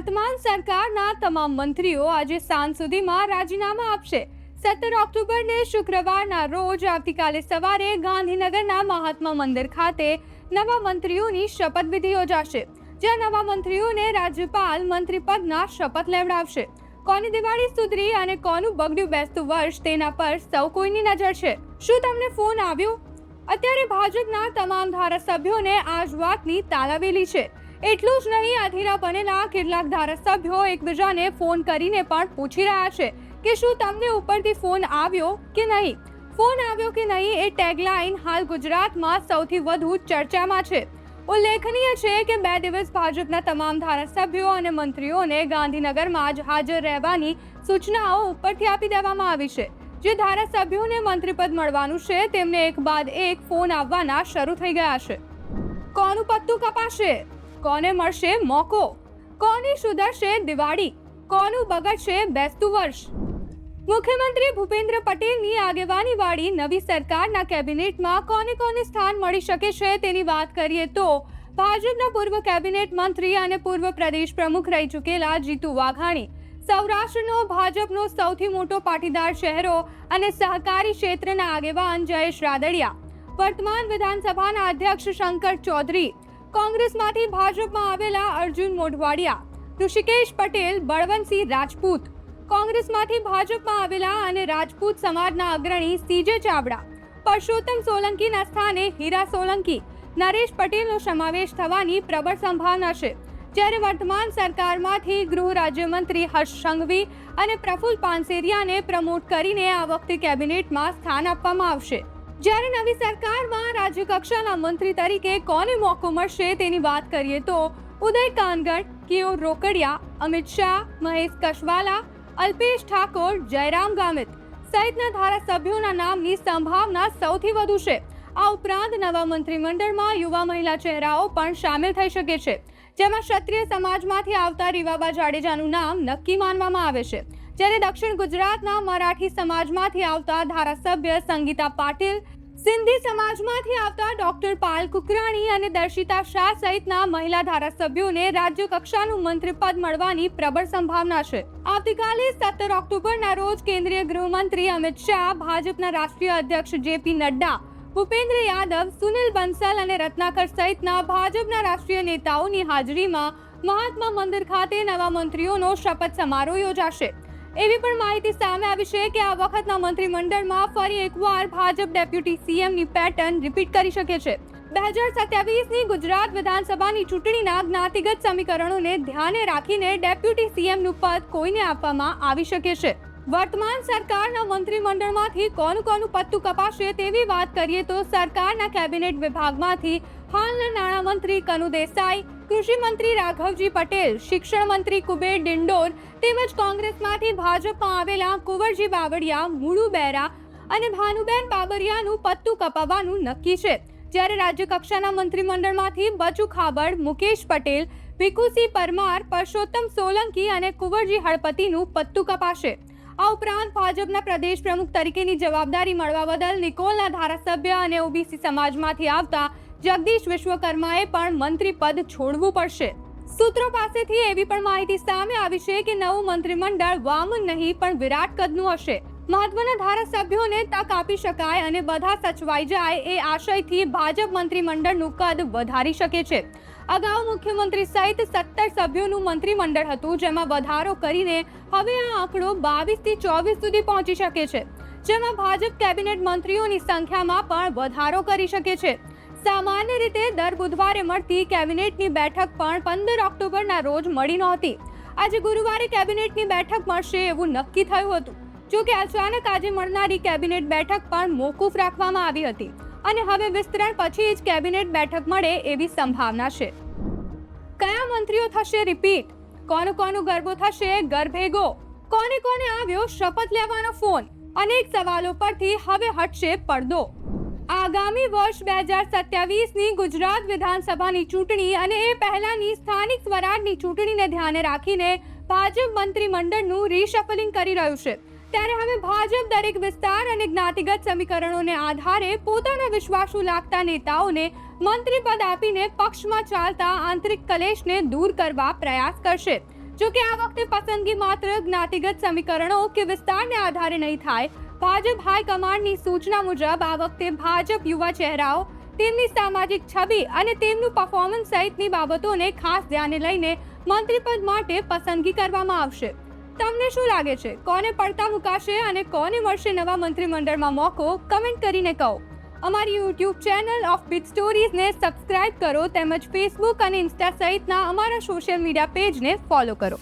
વર્તમાન સરકારના તમામ મંત્રીઓ આજે સાંજ સુધીમાં રાજીનામા આપશે। 17 ઓક્ટોબરને શુક્રવારના રોજ આવતીકાલે સવારે ગાંધીનગરના મહાત્મા મંદિર ખાતે નવા મંત્રીઓની શપથવિધિ યોજાશે, જ્યાં નવા મંત્રીઓને રાજ્યપાલ મંત્રીપદના શપથ લેવડાવશે। કોની દિવાળી સુધરી અને કોનું બગડ્યું બેસતું વર્ષ, તેના પર સૌ કોઈની નજર છે। શું તમને ફોન આવ્યો? અત્યારે ભાજપના તમામ ધારાસભ્યોને આ જ વાતની તાલાવેલી છે। એટલું જ નહીં, અધીરા બનેલા કેટલાક ધારાસભ્યો એકબીજાને ફોન કરીને પણ પૂછી રહ્યા છે કે શું તમને ઉપરથી ફોન આવ્યો કે નહીં। ફોન આવ્યો કે નહીં એ ટેગલાઇન હાલ ગુજરાતમાં સૌથી વધુ ચર્ચામાં છે। ઉલ્લેખનીય છે કે 2 દિવસ ભાજપના તમામ ધારાસભ્યો અને મંત્રીઓને ગાંધીનગરમાં જ હાજર રહેવાની સૂચનાઓ ઉપરથી આપી દેવામાં આવી છે। જે ધારાસભ્યોને મંત્રીપદ મળવાનું છે તેમને એક બાદ એક ફોન આવવાના શરૂ થઈ ગયા છે। કોનું પત્તું કપાશે? કોને મળશે મોકો? કોની સુધરશે દિવાળી? કોનું બગડશે બેસતું વર્ષ? મુખ્યમંત્રી ભૂપેન્દ્ર પટેલની આગેવાનીવાળી નવી સરકારના કેબિનેટમાં કોને સ્થાન મળી શકે છે તેની વાત કરીએ તો ભાજપના પૂર્વ કેબિનેટ મંત્રી અને પૂર્વ પ્રદેશ પ્રમુખ રહી ચૂકેલા જીતુ વાઘાણી, સૌરાષ્ટ્રનો ભાજપનો સૌથી મોટો પાટીદાર શહેરો અને સહકારી ક્ષેત્રના આગેવાન જયેશ રાદડિયા, વર્તમાન વિધાનસભાના અધ્યક્ષ શંકર ચૌધરી, કોંગ્રેસમાંથી ભાજપમાં આવેલા અર્જુન મોઢવાડિયા, ઋષિકેશ પટેલ, બળવંતસિંહ રાજપૂત, કોંગ્રેસમાંથી ભાજપમાં આવેલા અને રાજપૂત સમાજના અગ્રણી સીજે ચાવડા, પરસોત્તમ સોલંકીના સ્થાને હીરા સોલંકી, નરેશ પટેલનો સમાવેશ થવાની પ્રબળ સંભાવના છે। જ્યારે વર્તમાન સરકારમાંથી ગૃહ રાજ્યમંત્રી હર્ષ સંઘવી અને પ્રફુલ્લ પાનસેરિયાને પ્રમોટ કરીને આ વખતે કેબિનેટમાં સ્થાન આપવામાં આવશે। જ્યારે નવી સરકારમાં રાજ્ય કક્ષાના મંત્રી તરીકે કોને મોકો મળશે તેની વાત કરીએ તો ઉદય કાનગડ, કેઓ રોકડિયા, અમિત શાહ, મહેશ કશવાલા, અલ્પેશ ઠાકોર, જયરામ ગામિત સહિતના ધારાસભ્યોના નામની સંભાવના સૌથી વધુ છે। આ ઉપરાંત નવા મંત્રીમંડળમાં યુવા મહિલા ચહેરાઓ પણ સામેલ થઈ શકે છે, જેમાં ક્ષત્રિય સમાજમાંથી આવતા રીવાબા જાડેજાનું નામ નક્કી માનવામાં આવે છે। જ્યારે દક્ષિણ ગુજરાતના મરાઠી સમાજમાંથી આવતા ધારાસભ્ય સંગીતા પાટીલ, સિંધી સમાજમાંથી આવતા ડોક્ટર પાલ કુકરાણી અને દર્શિતા શાહ સહિતના મહિલા ધારાસભ્યોને રાજ્ય કક્ષાનું મંત્રીપદ મળવાની પ્રબળ સંભાવના છે। આવતીકાલે 17 ઓક્ટોબરના રોજ કેન્દ્રીય ગૃહમંત્રી અમિત શાહ, ભાજપના રાષ્ટ્રીય અધ્યક્ષ જેપી નડ્ડા, ભૂપેન્દ્ર યાદવ, સુનિલ બંસલ અને રત્નાકર સહિતના ભાજપના રાષ્ટ્રીય નેતાઓની હાજરીમાં મહાત્મા મંદિર ખાતે નવા મંત્રીઓનો શપથ સમારોહ યોજાશે। એવી પણ માહિતી સામે આવી છે કે આ વખતના મંત્રીમંડળમાં ફરી એકવાર ભાજપ ડેપ્યુટી સીએમની પેટર્ન રિપીટ કરી શકે છે। 2027ની ગુજરાત વિધાનસભાની ચૂંટણીના જ્ઞાતિગત સમીકરણોને ધ્યાને રાખીને ડેપ્યુટી સીએમનું પદ કોઈને આપવામાં આવી શકે છે। વર્તમાન સરકારના મંત્રીમંડળમાંથી કોનું પત્તું કપાશે તેવી વાત કરીએ તો સરકારના કેબિનેટ વિભાગમાંથી હાલના નાણામંત્રી કનુ દેસાઈ, કૃષિ મંત્રી રાઘવજી પટેલ, શિક્ષણ મંત્રી કુબેર ડિંડોર તેમજ કોંગ્રેસમાંથી ભાજપમાં આવેલા કુંવરજી બાવળિયા, મુળુ બેરા અને ભાનુબેન બાબરિયાનું પત્તું કપાવવાનું નક્કી છે। જ્યારે રાજ્ય કક્ષાના મંત્રીમંડળમાંથી બચુ ખાબડ, મુકેશ પટેલ, ભીખુસિંહ પરમાર, પરસોત્તમ સોલંકી અને કુંવરજી હળપતિનું પત્તું કપાશે। આ ઉપરાંત ભાજપના પ્રદેશ પ્રમુખ તરીકેની જવાબદારી મળવા બદલ નિકોલના ધારાસભ્ય અને ઓબીસી સમાજમાંથી આવતા જગદીશ વિશ્વકર્માએ પણ મંત્રી પદ છોડવું પડશે। સૂત્રો પાસેથી એવી પણ માહિતી સામે આવી છે કે નવું મંત્રીમંડળ વામન નહીં પણ વિરાટ કદનું હશે। મહત્વના ધારાસભ્યોને તક આપી શકાય અને બધા સચવાઈ જાય એ આશયથી ભાજપ મંત્રીમંડળનું કદ વધારી શકે છે। અગાઉ મુખ્યમંત્રી સહિત 17 સભ્યોનું મંત્રીમંડળ હતું, જેમાં વધારો કરીને હવે આ આંકડો 22 થી 24 સુધી પહોંચી શકે છે, જેમાં ભાજપ કેબિનેટ મંત્રીઓની સંખ્યામાં પણ વધારો કરી શકે છે। સામાન્ય રીતે દર બુધવારે મળતી કેબિનેટની બેઠક પણ 15 ઓક્ટોબરના રોજ મળી નહોતી। આજે ગુરુવારે કેબિનેટની બેઠક મળશે એવું નક્કી થયું હતું, જો કે અચાનક આજે મળનારી કેબિનેટ બેઠક પણ મોકૂફ રાખવામાં આવી હતી અને હવે વિસ્તરણ પછી જ કેબિનેટ બેઠક મળે એવી સંભાવના છે। કયા મંત્રીઓ થશે રિપીટ? કોનું ગરબો થશે ઘર ભેગો? કોને આવ્યો શપથ લેવાનો ફોન? અનેક સવાલો પરથી હવે હટશે પડદો। આગામી વર્ષ 2027ની ગુજરાત વિધાનસભાની ચૂંટણી અને એ પહેલાની સ્થાનિક સ્વરાજની ચૂંટણીને ધ્યાને રાખીને ભાજપ મંત્રીમંડળનું રીશફલિંગ કરી રહ્યું છે। ત્યારે હવે ભાજપ દરેક વિસ્તાર અને જ્ઞાતિગત સમીકરણોને આધારે પોતાના વિશ્વાસુ લાગતા નેતાઓને મંત્રીપદ આપીને પક્ષમાં ચાલતા આંતરિક કલેશને દૂર કરવા પ્રયાસ કરશે। જો કે આ વખતે પસંદગી માત્ર જ્ઞાતિગત સમીકરણો કે વિસ્તારને આધારે નહીં થાય. ભાજપ હાઈકમાન્ડની સૂચના મુજબ આ વખતે ભાજપ યુવા ચહેરાઓ, તેમની સામાજિક છબી અને તેમનું પરફોર્મન્સ સહિતની બાબતોને ખાસ ધ્યાને લઈને મંત્રીપદ માટે પસંદગી કરવામાં આવશે. તમને શું લાગે છે, કોને પડતા મુકાશે અને કોને મળશે નવા મંત્રીમંડળમાં મોકો? કમેન્ટ કરીને કહો. અમારી યુટ્યુબ ચેનલ ઓફ બીટ સ્ટોરીઝને સબસ્ક્રાઇબ કરો તેમજ ફેસબુક અને ઇન્સ્ટા સહિતના અમારા સોશિયલ મીડિયા પેજને ફોલો કરો.